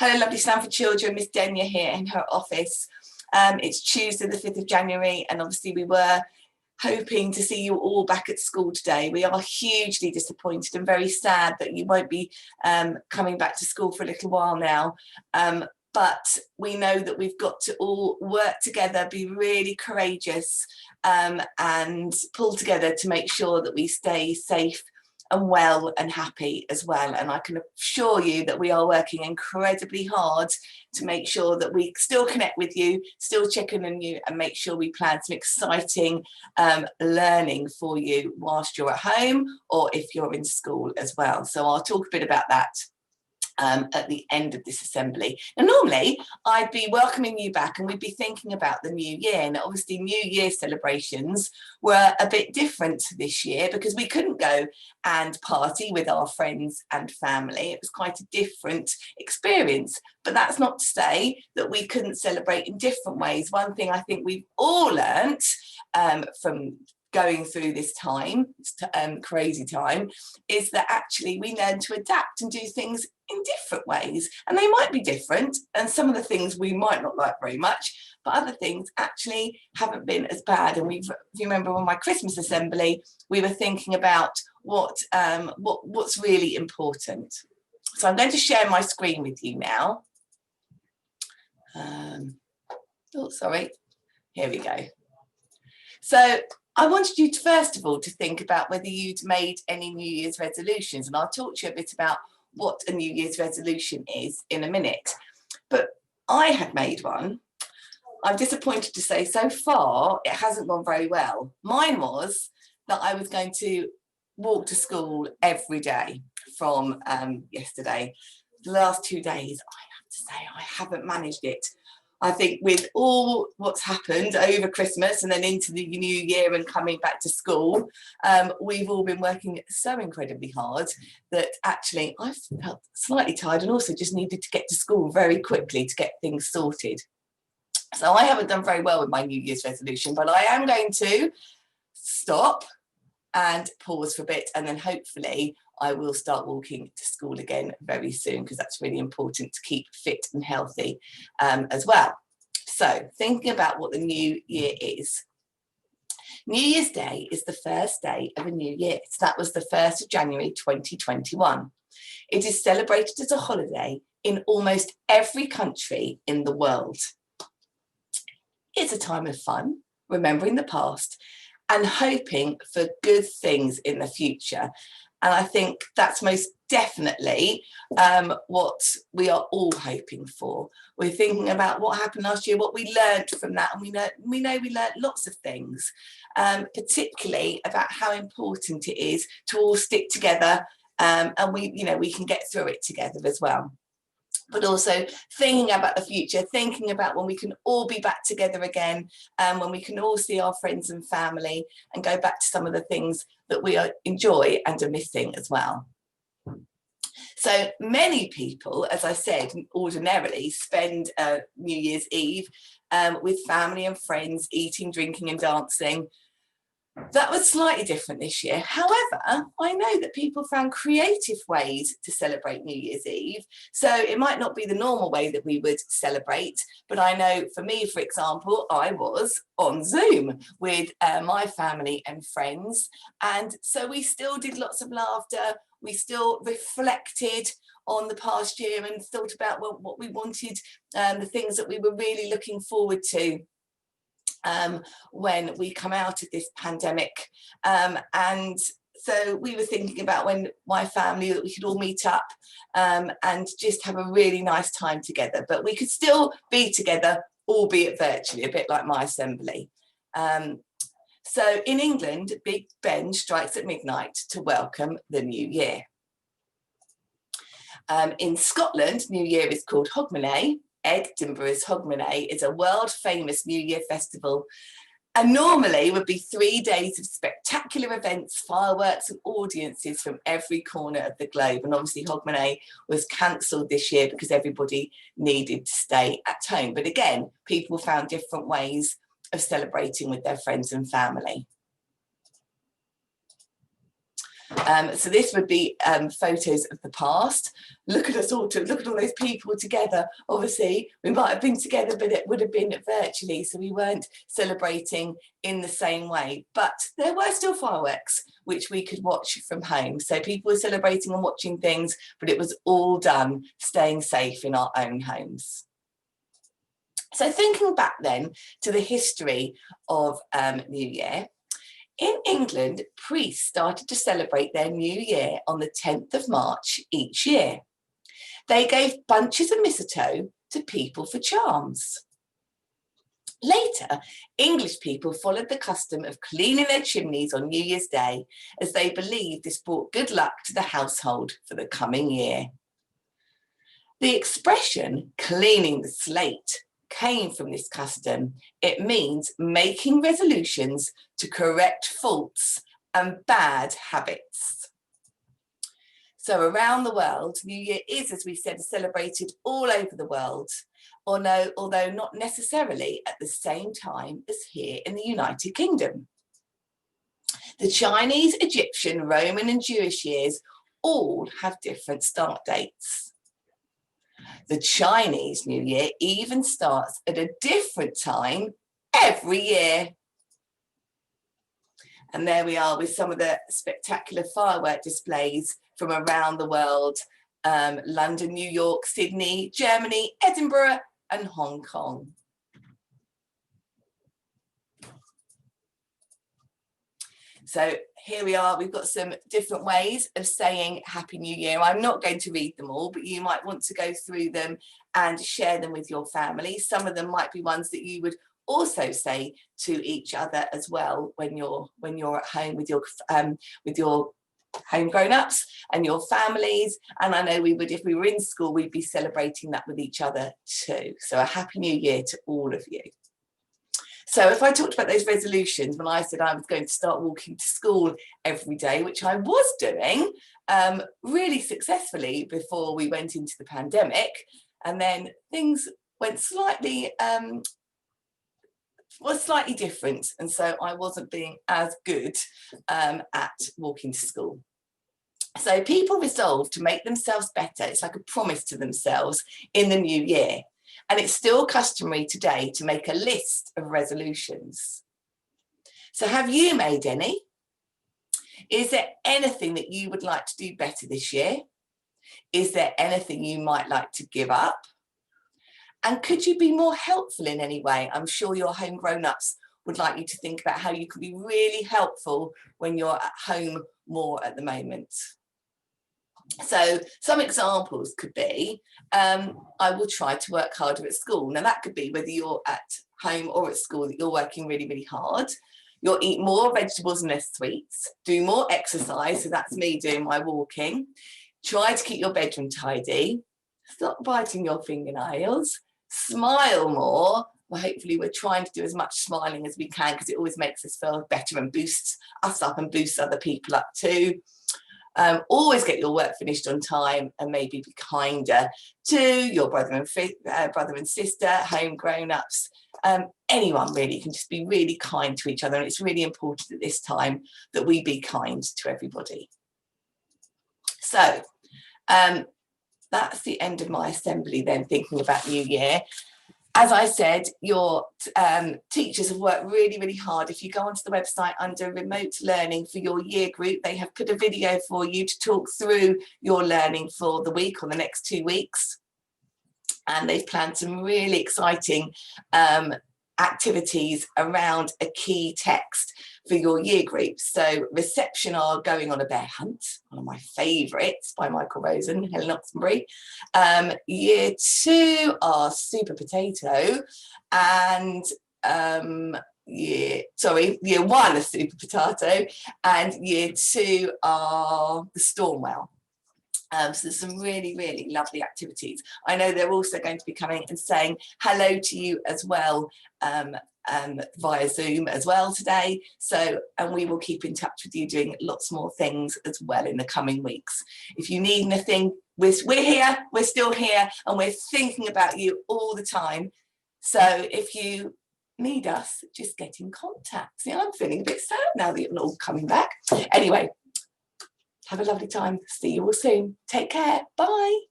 Hello, lovely Stamford children. Miss Denya here in her office. It's Tuesday, the 5th of January, and obviously we were hoping to see you all back at school today. We are hugely disappointed and very sad that you won't be coming back to school for a little while now. But we know that we've got to all work together, be really courageous and pull together to make sure that we stay safe and well and happy as well. And I can assure you that we are working incredibly hard to make sure that we still connect with you, still check in on you, and make sure we plan some exciting learning for you whilst you're at home or if you're in school as well. So I'll talk a bit about that at the end of this assembly. And normally I'd be welcoming you back and we'd be thinking about the new year, and obviously New Year celebrations were a bit different this year because we couldn't go and party with our friends and family. It was quite a different experience, but that's not to say that we couldn't celebrate in different ways. One thing I think we've all learnt from going through this time, crazy time, is that actually we learn to adapt and do things in different ways, and they might be different, and some of the things we might not like very much, but other things actually haven't been as bad. And if you remember on my Christmas assembly, we were thinking about what's really important. So I'm going to share my screen with you now. Oh, sorry, here we go. So I wanted you to, first of all, to think about whether you'd made any New Year's resolutions, and I'll talk to you a bit about what a New Year's resolution is in a minute. But I had made one. I'm disappointed to say so far it hasn't gone very well. Mine was that I was going to walk to school every day from yesterday. The last 2 days, I have to say, I haven't managed it. I think with all what's happened over Christmas and then into the new year and coming back to school, we've all been working so incredibly hard that actually I felt slightly tired and also just needed to get to school very quickly to get things sorted. So I haven't done very well with my New Year's resolution, but I am going to stop and pause for a bit, and then hopefully I will start walking to school again very soon, because that's really important to keep fit and healthy as well. So thinking about what the new year is. New Year's Day is the first day of a new year. So that was the 1st of January 2021. It is celebrated as a holiday in almost every country in the world. It's a time of fun, remembering the past and hoping for good things in the future. And I think that's most definitely what we are all hoping for. We're thinking about what happened last year, what we learned from that, and we know we learned lots of things, particularly about how important it is to all stick together, and we can get through it together as well. But also thinking about the future, thinking about when we can all be back together again, when we can all see our friends and family and go back to some of the things that we enjoy and are missing as well. So many people, as I said, ordinarily spend New Year's Eve with family and friends, eating, drinking and dancing. That was slightly different this year. However, I know that people found creative ways to celebrate New Year's Eve. So it might not be the normal way that we would celebrate, but I know for me, for example, I was on Zoom with my family and friends. And so we still did lots of laughter. We still reflected on the past year and thought about what we wanted, the things that we were really looking forward to when we come out of this pandemic, and so we were thinking about when my family that we could all meet up and just have a really nice time together, but we could still be together, albeit virtually, a bit like my assembly. So in England, Big Ben strikes at midnight to welcome the new year. In Scotland, New Year is called Hogmanay. Edinburgh's Hogmanay is a world famous New Year festival, and normally would be 3 days of spectacular events, fireworks and audiences from every corner of the globe. And obviously Hogmanay was cancelled this year because everybody needed to stay at home. But again, people found different ways of celebrating with their friends and family. So this would be photos of the past. Look at us all, look at all those people together. Obviously, we might have been together, but it would have been virtually, so we weren't celebrating in the same way. But there were still fireworks, which we could watch from home. So people were celebrating and watching things, but it was all done staying safe in our own homes. So thinking back then to the history of New Year, in England, priests started to celebrate their new year on the 10th of March each year. They gave bunches of mistletoe to people for charms. Later, English people followed the custom of cleaning their chimneys on New Year's Day, as they believed this brought good luck to the household for the coming year. The expression cleaning the slate came from this custom. It means making resolutions to correct faults and bad habits. So around the world, New Year is, as we said, celebrated all over the world, although not necessarily at the same time as here in the United Kingdom. The Chinese, Egyptian, Roman and Jewish years all have different start dates. The Chinese New Year even starts at a different time every year. And there we are with some of the spectacular firework displays from around the world. London, New York, Sydney, Germany, Edinburgh and Hong Kong. So here we are, we've got some different ways of saying Happy New Year. I'm not going to read them all, but you might want to go through them and share them with your family. Some of them might be ones that you would also say to each other as well when you're at home with your home grown-ups and your families. And I know we would, if we were in school, we'd be celebrating that with each other too. So a Happy New Year to all of you. So if I talked about those resolutions, when I said I was going to start walking to school every day, which I was doing really successfully before we went into the pandemic, and then things went slightly different, and so I wasn't being as good at walking to school. So people resolved to make themselves better. It's like a promise to themselves in the new year. And it's still customary today to make a list of resolutions. So have you made any? Is there anything that you would like to do better this year? Is there anything you might like to give up? And could you be more helpful in any way? I'm sure your home grown-ups would like you to think about how you could be really helpful when you're at home more at the moment. So some examples could be, I will try to work harder at school. Now that could be whether you're at home or at school that you're working really, really hard. You'll eat more vegetables and less sweets, do more exercise, so that's me doing my walking. Try to keep your bedroom tidy, stop biting your fingernails, smile more. Well, hopefully we're trying to do as much smiling as we can because it always makes us feel better and boosts us up and boosts other people up too. Always get your work finished on time and maybe be kinder to your brother and sister, home grown-ups, anyone really. Can just be really kind to each other, and it's really important at this time that we be kind to everybody. So that's the end of my assembly then, thinking about New Year. As I said, your teachers have worked really, really hard. If you go onto the website under remote learning for your year group, they have put a video for you to talk through your learning for the week or the next 2 weeks. And they've planned some really exciting activities around a key text for your year groups. So reception are going on a bear hunt, one of my favourites by Michael Rosen, Helen Oxenbury. Year 2 are super potato, and year 1 is super potato, and year 2 are the Stormwell. So there's some really, really lovely activities. I know they're also going to be coming and saying hello to you as well via Zoom as well today. So, and we will keep in touch with you doing lots more things as well in the coming weeks. If you need anything, we're here, we're still here, and we're thinking about you all the time. So if you need us, just get in contact. See, I'm feeling a bit sad now that you're all coming back. Anyway, Have a lovely time. See you all soon. Take care. Bye.